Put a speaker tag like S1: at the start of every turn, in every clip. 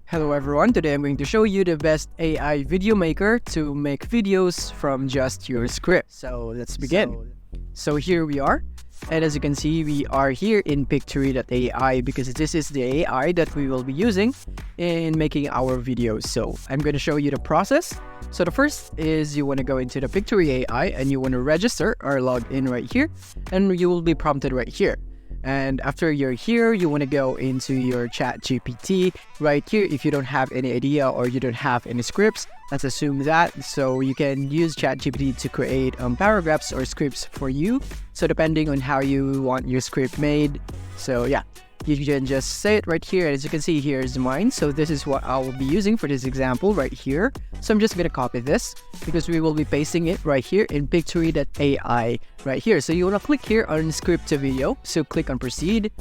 S1: Hello everyone, today I'm going to show you the best AI video maker to make videos from just your script. So let's begin. So here we are, and as you can see we are here in Pictory.ai because this is the AI that we will be using in making our videos. So I'm going to show you the process. So the first is you want to go into the Pictory AI and you want to register or log in right here, and you will be prompted right here. And after you're here, you want to go into your ChatGPT right here. If you don't have any idea or you don't have any scripts, let's assume that. So you can use ChatGPT to create paragraphs or scripts for you. So depending on how you want your script made. So yeah, you can just say it right here. As you can see, here's mine. So this is what I will be using for this example right here. So I'm just going to copy this because we will be pasting it right here in Pictory.ai right here. So you want to click here on script to video. So click on proceed.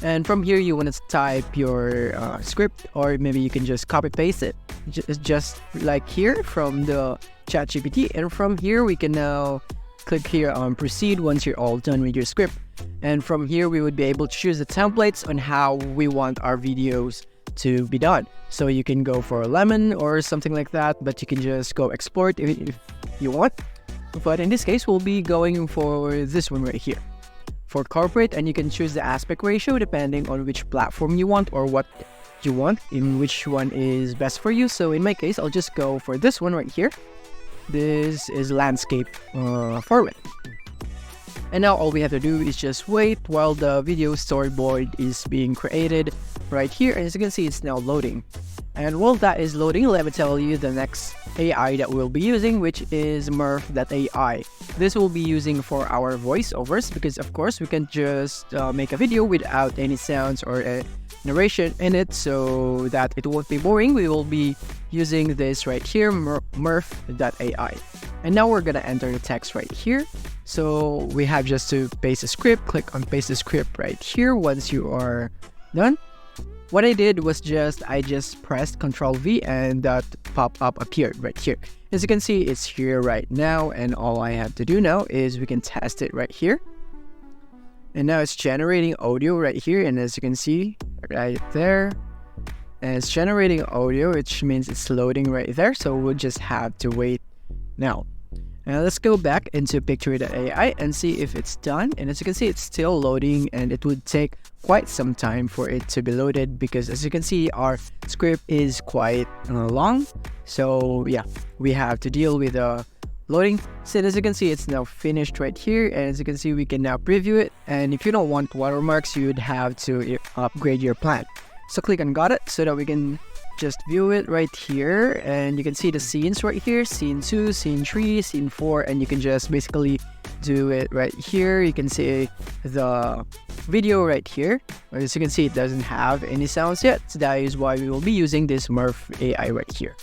S1: And from here, you want to type your script, or maybe you can just copy paste it just like here from the ChatGPT. And from here, we can now click here on proceed once you're all done with your script. And from here, we would be able to choose the templates on how we want our videos to be done. So you can go for a lemon or something like that, but you can just go export if you want. But in this case, we'll be going for this one right here for corporate, and you can choose the aspect ratio depending on which platform you want or what you want, in which one is best for you. So in my case, I'll just go for this one right here. This is landscape format. And now all we have to do is just wait while the video storyboard is being created right here. And as you can see, it's now loading. And while that is loading, let me tell you the next AI that we'll be using, which is Murph.ai. This will be using for our voiceovers because of course we can just make a video without any sounds or narration in it, so that it won't be boring. We will be using this right here, Murph.ai. And now we're gonna enter the text right here. So we have just to paste a script. Click on paste the script right here once you are done. What I did was I just pressed Ctrl V and that pop-up appeared right here. As you can see, it's here right now, and all I have to do now is we can test it right here. And now it's generating audio right here, and as you can see right there, and it's generating audio, which means it's loading right there. So we'll just have to wait now. Now let's go back into Pictory.ai and see if it's done. And as you can see, it's still loading, and it would take quite some time for it to be loaded because as you can see, our script is quite long. So yeah, we have to deal with the loading. So as you can see, it's now finished right here, and as you can see, we can now preview it. And if you don't want watermarks, you would have to upgrade your plan. So click on got it so that we can just view it right here, and you can see the scenes right here, scene 2, scene 3, scene 4, and you can just basically do it right here. You can see the video right here. As you can see, it doesn't have any sounds yet, so that is why we will be using this Murph AI right here.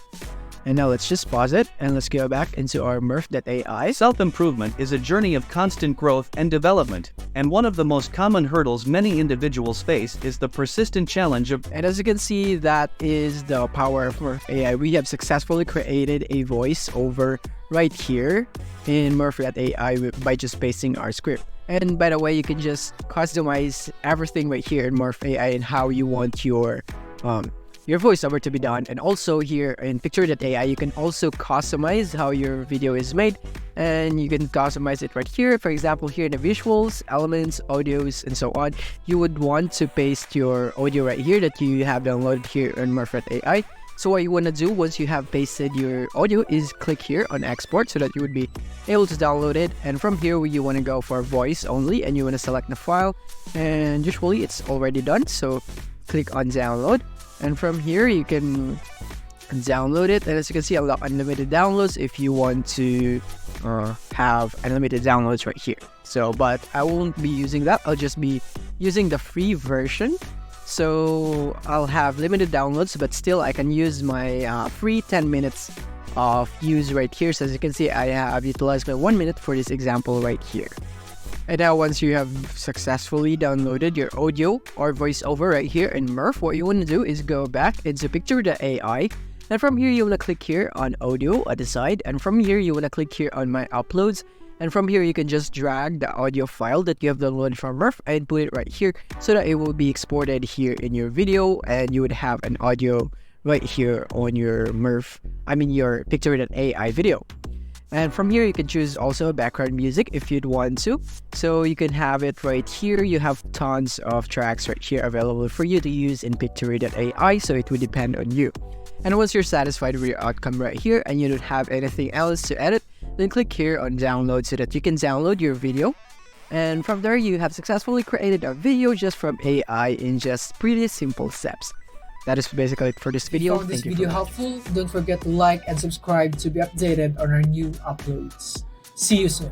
S1: And now let's just pause it and let's go back into our Murph.ai.
S2: Self-improvement is a journey of constant growth and development, and one of the most common hurdles many individuals face is the persistent challenge of...
S1: And as you can see, that is the power of Murph AI. We have successfully created a voiceover right here in Murph.ai by just pasting our script. And by the way, you can just customize everything right here in Murph AI and how you want your voiceover to be done. And also here in Pictory.ai, you can also customize how your video is made, and you can customize it right here. For example, here in the visuals, elements, audios, and so on, you would want to paste your audio right here that you have downloaded here in Murph.ai. So what you want to do once you have pasted your audio is click here on export so that you would be able to download it. And from here, you want to go for voice only, and you want to select the file, and usually it's already done. So click on download. And from here, you can download it. And as you can see, allow unlimited downloads if you want to have unlimited downloads right here. So, but I won't be using that. I'll just be using the free version. So I'll have limited downloads, but still I can use my free 10 minutes of use right here. So as you can see, I have utilized my 1 minute for this example right here. And now once you have successfully downloaded your audio or voiceover right here in Murph, what you want to do is go back into Pictory.ai. And from here, you want to click here on audio at the side. And from here, you want to click here on my uploads. And from here, you can just drag the audio file that you have downloaded from Murph and put it right here so that it will be exported here in your video, and you would have an audio right here on your your Pictory.ai video. And from here, you can choose also background music if you'd want to. So you can have it right here. You have tons of tracks right here available for you to use in Pictory.ai, so it would depend on you. And once you're satisfied with your outcome right here and you don't have anything else to edit, then click here on download so that you can download your video. And from there, you have successfully created a video just from AI in just pretty simple steps. That is basically it for this video.
S3: If you found this video helpful, don't forget to like and subscribe to be updated on our new uploads. See you soon.